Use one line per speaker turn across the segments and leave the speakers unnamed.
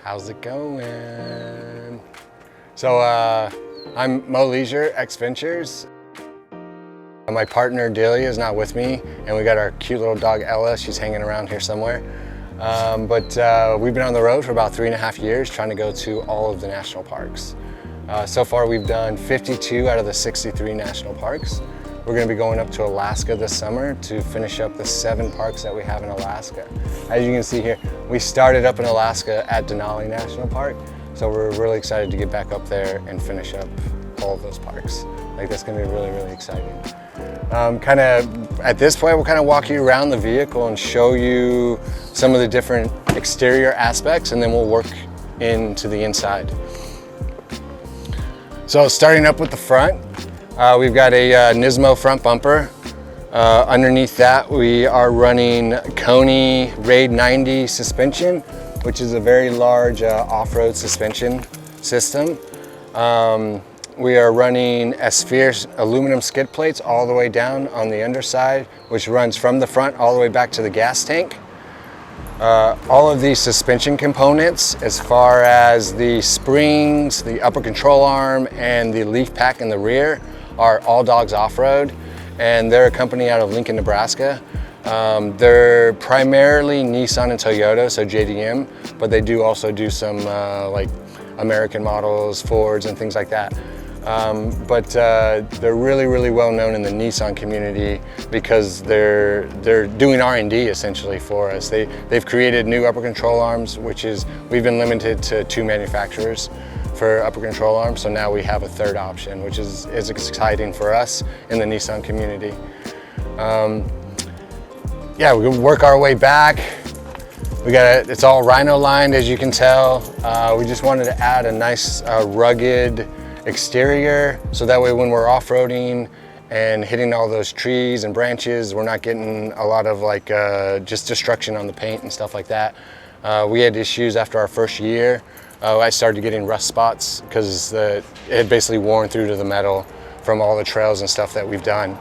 How's it going? So I'm Mo Leisure, X Ventures. My partner Delia is not with me, and we got our cute little dog Ella. She's hanging around here somewhere. But we've been on the road for about 3.5 years trying to go to all of the national parks. So far we've done 52 out of the 63 national parks. We're going to be going up to Alaska this summer to finish up the 7 parks that we have in Alaska. As you can see here, we started up in Alaska at Denali National Park, so we're really excited to get back up there and finish up all of those parks. Like, that's going to be really, really exciting. At this point, we'll kind of walk you around the vehicle and show you some of the different exterior aspects, and then we'll work into the inside. So starting up with the front, we've got a Nismo front bumper. Underneath that, we are running Koni Raid 90 suspension, which is a very large off-road suspension system. We are running Sphere aluminum skid plates all the way down on the underside, which runs from the front all the way back to the gas tank. All of these suspension components, as far as the springs, the upper control arm, and the leaf pack in the rear, are All Dogs Off-Road, and they're a company out of Lincoln, Nebraska. They're primarily Nissan and Toyota, so JDM, but they do also do some like American models, Fords, and things like that. They're really, really well known in the Nissan community because they're doing R&D essentially for us. They've created new upper control arms, which is, we've been limited to 2 manufacturers for upper control arms, so now we have a 3rd option, which is exciting for us in the Nissan community. Yeah, we work our way back. It's all Rhino lined, as you can tell. We just wanted to add a nice rugged exterior, so that way when we're off-roading and hitting all those trees and branches, we're not getting a lot of just destruction on the paint and stuff like that. We had issues after our first year. I started getting rust spots because it had basically worn through to the metal from all the trails and stuff that we've done.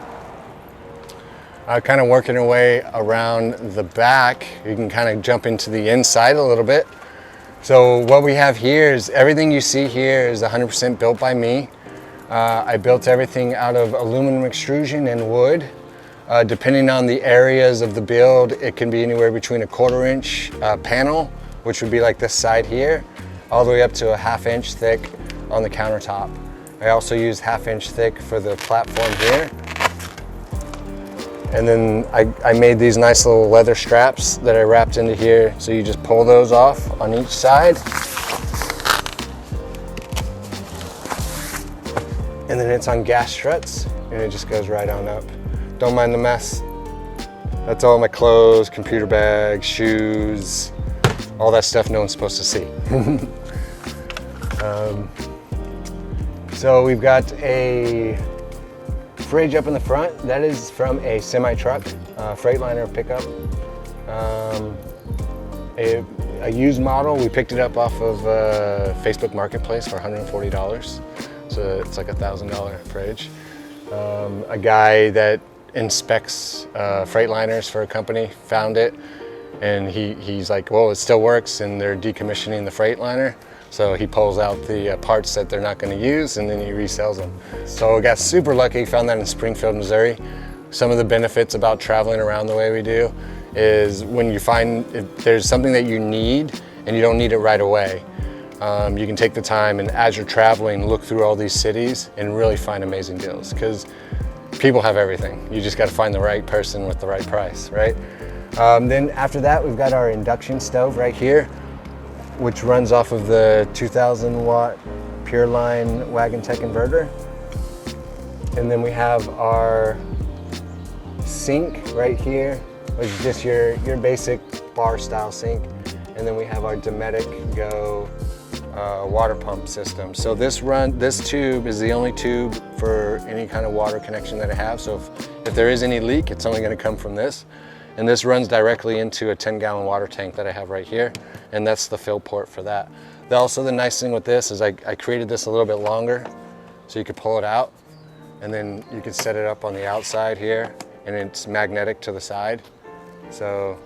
Kind of working our way around the back, you can kind of jump into the inside a little bit. So what we have here is, everything you see here is 100% built by me. I built everything out of aluminum extrusion and wood. Depending on the areas of the build, it can be anywhere between a 1/4 inch panel, which would be like this side here, all the way up to a 1/2 inch thick on the countertop. I also use 1/2 inch thick for the platform here. And then I made these nice little leather straps that I wrapped into here. So you just pull those off on each side. And then it's on gas struts, and it just goes right on up. Don't mind the mess. That's all my clothes, computer bags, shoes, all that stuff no one's supposed to see. So we've got a fridge up in the front. That is from a semi-truck, Freightliner pickup. A used model, we picked it up off of Facebook Marketplace for $140. So it's like a $1,000 fridge. A guy that inspects Freightliners for a company found it, and he's like, well, it still works, and they're decommissioning the Freightliner. So he pulls out the parts that they're not going to use, and then he resells them. So I got super lucky, found that in Springfield, Missouri. Some of the benefits about traveling around the way we do is when you find if there's something that you need and you don't need it right away, you can take the time, and as you're traveling, look through all these cities and really find amazing deals, because people have everything. You just got to find the right person with the right price, right? Then after that, we've got our induction stove right here, which runs off of the 2,000 watt Pure Line Wagon Tech inverter. And then we have our sink right here, which is just your basic bar style sink. And then we have our Dometic Go water pump system. So this tube is the only tube for any kind of water connection that I have. So if there is any leak, it's only going to come from this. And this runs directly into a 10-gallon water tank that I have right here, and that's the fill port for that. Also, the nice thing with this is I created this a little bit longer, so you could pull it out, and then you can set it up on the outside here, and it's magnetic to the side. So,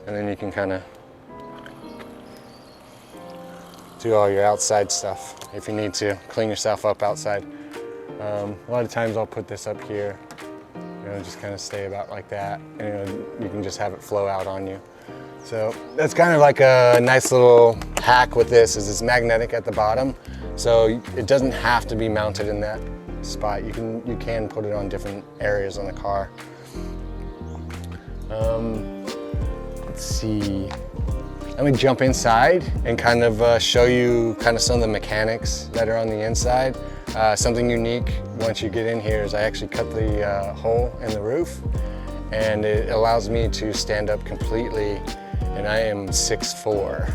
and then you can kind of do all your outside stuff if you need to clean yourself up outside. A lot of times I'll put this up here, you know, just kind of stay about like that, and you know, you can just have it flow out on you. So that's kind of like a nice little hack with this, is it's magnetic at the bottom, so it doesn't have to be mounted in that spot. You can put it on different areas on the car. Let's see. Let me jump inside and kind of show you kind of some of the mechanics that are on the inside. Something unique once you get in here is I actually cut the hole in the roof, and it allows me to stand up completely, and I am 6'4".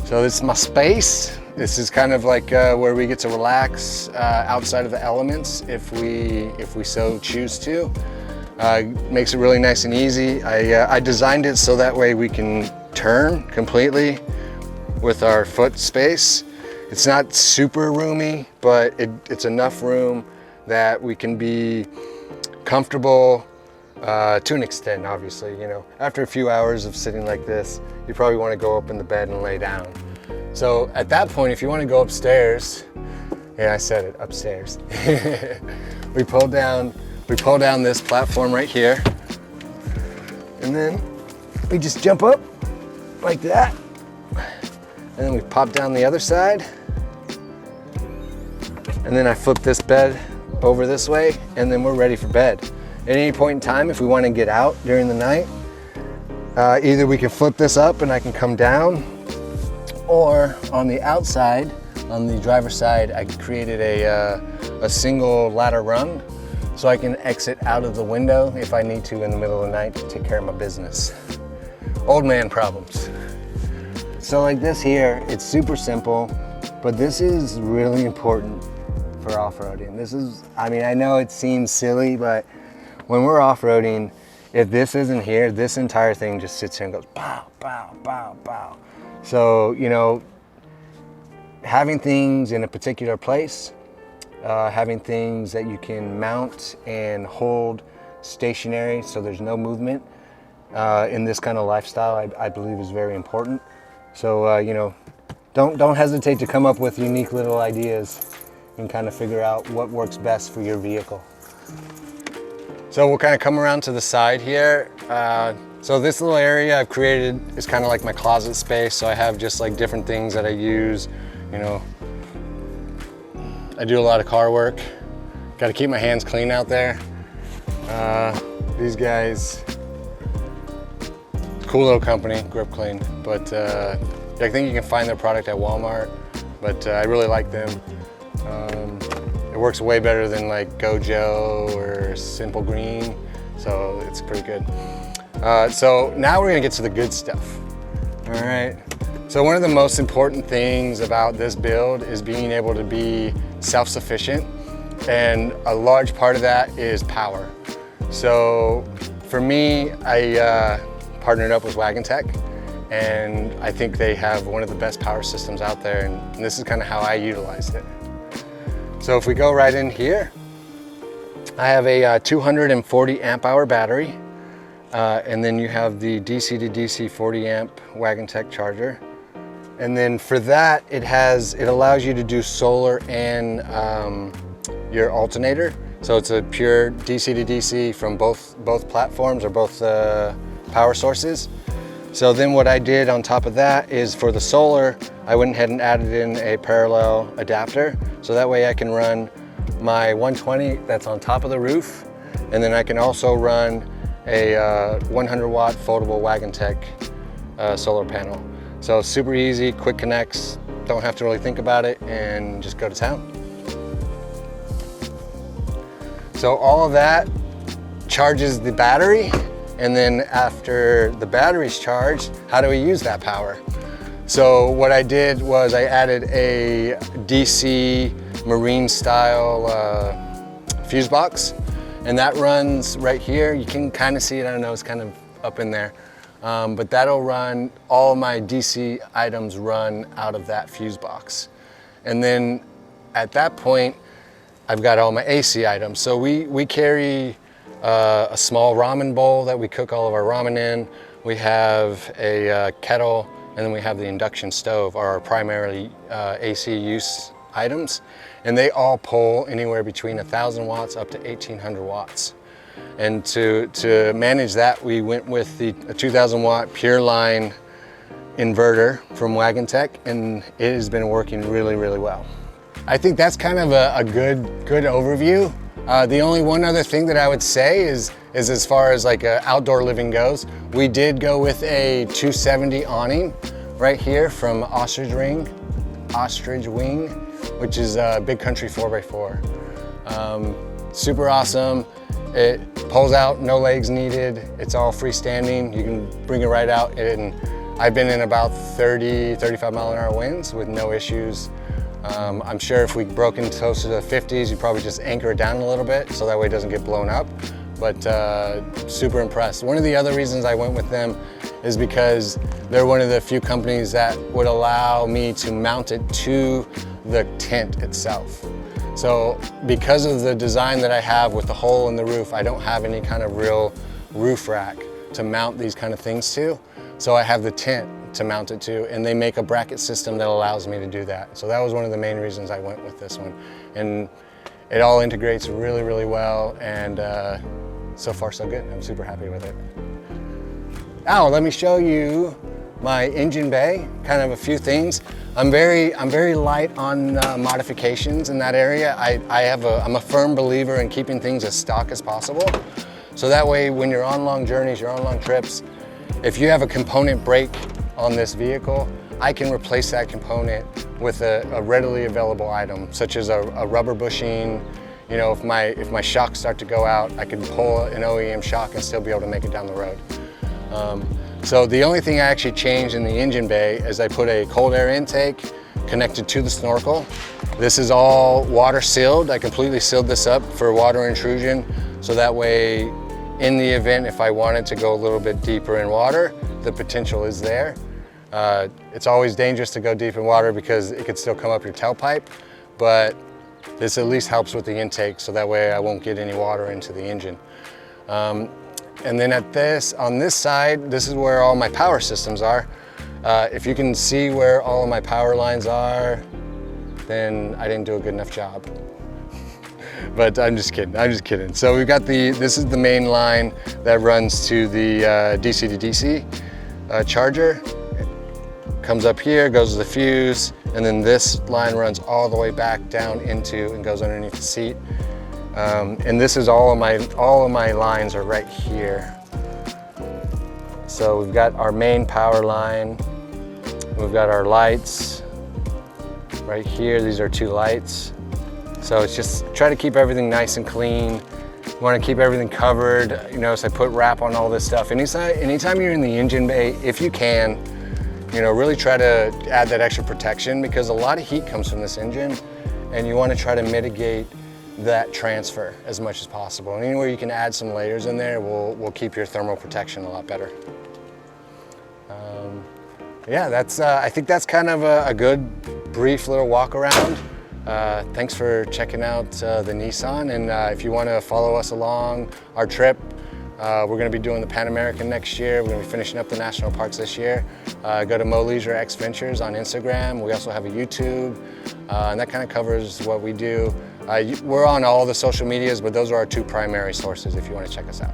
So this is my space. This is kind of like where we get to relax outside of the elements if we so choose to. Makes it really nice and easy. I designed it so that way we can turn completely with our foot space. It's not super roomy, but it's enough room that we can be comfortable to an extent, obviously. You know, after a few hours of sitting like this, you probably want to go up in the bed and lay down. So at that point, if you want to go upstairs, yeah, I said it, upstairs. we pull down this platform right here, and then we just jump up like that, and then we pop down the other side, and then I flip this bed over this way, and then we're ready for bed. At any point in time, if we want to get out during the night, either we can flip this up and I can come down, or on the outside, on the driver's side, I created a single ladder rung, so I can exit out of the window if I need to in the middle of the night to take care of my business. Old man problems. So like this here, it's super simple, but this is really important for off-roading. This is, I mean, I know it seems silly, but when we're off-roading, if this isn't here, this entire thing just sits here and goes pow, pow, pow, pow. So, you know, having things in a particular place, having things that you can mount and hold stationary so there's no movement in this kind of lifestyle, I believe is very important. So, you know, don't hesitate to come up with unique little ideas and kind of figure out what works best for your vehicle. So we'll kind of come around to the side here. So this little area I've created is kind of like my closet space. So I have just like different things that I use. You know, I do a lot of car work. Got to keep my hands clean out there. These guys, cool little company, Grip Clean. But I think you can find their product at Walmart. But I really like them. It works way better than like Gojo or Simple Green. So it's pretty good. So now we're gonna get to the good stuff. All right. So one of the most important things about this build is being able to be self-sufficient, and a large part of that is power. So for me, I partnered up with Wagon Tech, and I think they have one of the best power systems out there, and this is kind of how I utilized it. So if we go right in here, I have a 240 amp hour battery. And then you have the DC to DC 40 amp Wagon Tech charger. And then for that, it allows you to do solar and your alternator. So it's a pure DC to DC from both platforms or both power sources. So then what I did on top of that is for the solar, I went ahead and added in a parallel adapter. So that way I can run my 120 that's on top of the roof. And then I can also run a 100 watt foldable Wagon Tech solar panel. So super easy, quick connects, don't have to really think about it, and just go to town. So all of that charges the battery, and then after the battery's charged, how do we use that power? So what I did was I added a DC marine style fuse box. And that runs right here. You can kind of see it, I don't know, it's kind of up in there. But that'll run, all my DC items run out of that fuse box. And then at that point, I've got all my AC items. So we carry a small ramen bowl that we cook all of our ramen in. We have a kettle, and then we have the induction stove are our primarily AC use items. And they all pull anywhere between 1,000 watts up to 1,800 watts. And to manage that, we went with a 2,000 watt pure line inverter from Wagon Tech, and it has been working really, really well. I think that's kind of a good overview. The only one other thing that I would say is as far as like outdoor living goes, we did go with a 270 awning right here from Ostrich Wing, which is a Big Country 4x4. Super awesome. It pulls out, no legs needed. It's all freestanding. You can bring it right out. And I've been in about 30, 35 mile an hour winds with no issues. I'm sure if we broke into close to the 50s, you'd probably just anchor it down a little bit so that way it doesn't get blown up. But super impressed. One of the other reasons I went with them is because they're one of the few companies that would allow me to mount it to the tent itself. So because of the design that I have with the hole in the roof, I don't have any kind of real roof rack to mount these kind of things to. So I have the tent to mount it to, and they make a bracket system that allows me to do that. So that was one of the main reasons I went with this one. And it all integrates really, really well, and so far so good. I'm super happy with it. Now let me show you my engine bay, kind of a few things. I'm very light on modifications in that area. I'm a firm believer in keeping things as stock as possible. So that way when you're on long journeys, you're on long trips, if you have a component break on this vehicle, I can replace that component with a readily available item, such as a rubber bushing. You know, if my shocks start to go out, I can pull an OEM shock and still be able to make it down the road. So the only thing I actually changed in the engine bay is I put a cold air intake connected to the snorkel. This is all water sealed. I completely sealed this up for water intrusion, so that way in the event if I wanted to go a little bit deeper in water, the potential is there. It's always dangerous to go deep in water because it could still come up your tailpipe, but this at least helps with the intake, so that way I won't get any water into the engine. And then on this side, this is where all my power systems are. If you can see where all of my power lines are, then I didn't do a good enough job. But I'm just kidding. So we've got this is the main line that runs to the DC to DC charger. Comes up here, goes to the fuse, and then this line runs all the way back down into and goes underneath the seat. And this is all of my lines are right here. So we've got our main power line. We've got our lights right here. These are 2 lights. So it's just try to keep everything nice and clean. You want to keep everything covered. You notice I put wrap on all this stuff. Anytime you're in the engine bay, if you can, you know, really try to add that extra protection, because a lot of heat comes from this engine, and you want to try to mitigate that transfer as much as possible. And anywhere you can add some layers in there will keep your thermal protection a lot better. Yeah, I think that's kind of a good brief little walk around. Thanks for checking out the Nissan, and if you want to follow us along our trip, we're going to be doing the Pan American next year. We're going to be finishing up the national parks this year. Go to Mo Leisure X Ventures on Instagram. We also have a YouTube, and that kind of covers what we do. We're on all the social medias, but those are our 2 primary sources if you want to check us out.